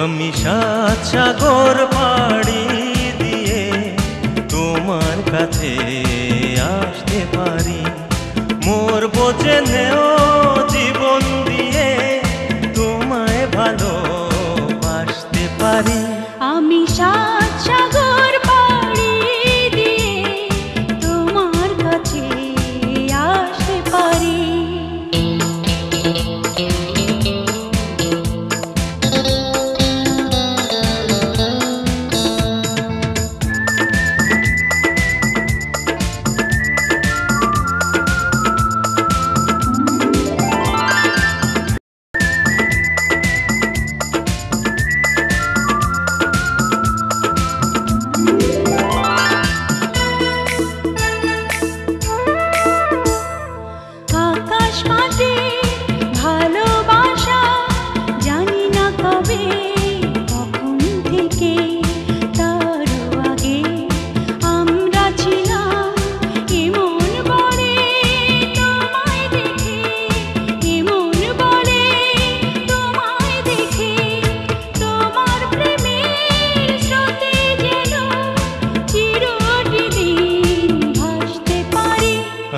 আমি সাত সাগর পাড়ি দিয়ে তোমার কাছে আসতে পারি, মোর বোঝে নেও জীবন দিয়ে তোমায় ভালোবাসতে পারি। আমি সাত সাগর পাড়ি দিয়ে তোমার কাছে আসতে পারি।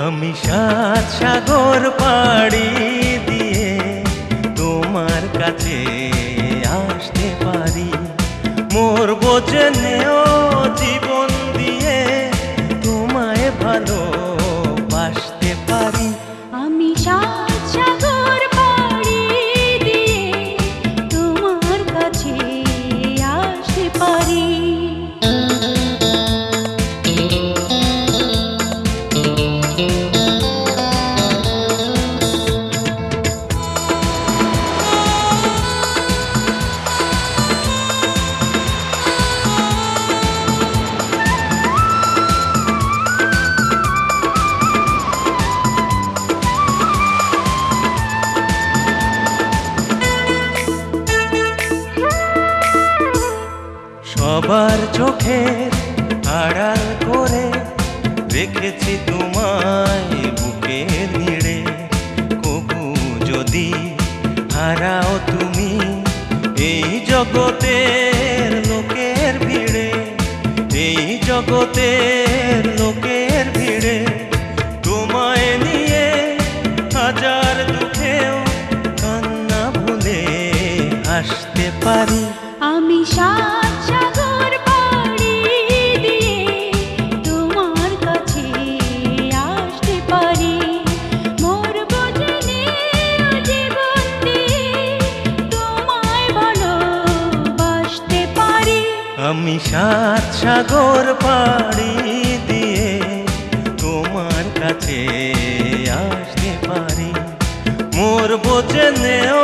আমি সাত সাগর পাড়ি দিয়ে তোমার কাছে আসতে পারি, মোর বোঝে নেও জীবন দিয়ে তোমায় ভালোবাসতে পারি। আমি সাত সাগর পাড়ি দিয়ে তোমার কাছে আসতে পারি। সবার চোখের আড়াল করে রেখেছি তোমায় বুকের নিড়ে, কবু যদি হারাও তুমি এই জগতের লোকের ভিড়ে, এই জগতের লোকের ভিড়ে তোমায় নিয়ে হাজার দুঃখেও কান্না ভুলে হাসতে পারি। আমি সাত সাগর পাড়ি দিয়ে তোমার কাছে আসতে পারি, মোর বোঝে নেও জীবন দিয়ে তোমায় ভালোবাসতে পারি। আমি সাত সাগর পাড়ি দিয়ে তোমার কাছে আসতে পারি, মোর বোঝে নেও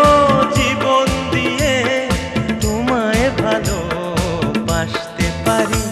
জীবন দিয়ে তোমায় ভালোবাসতে পারি।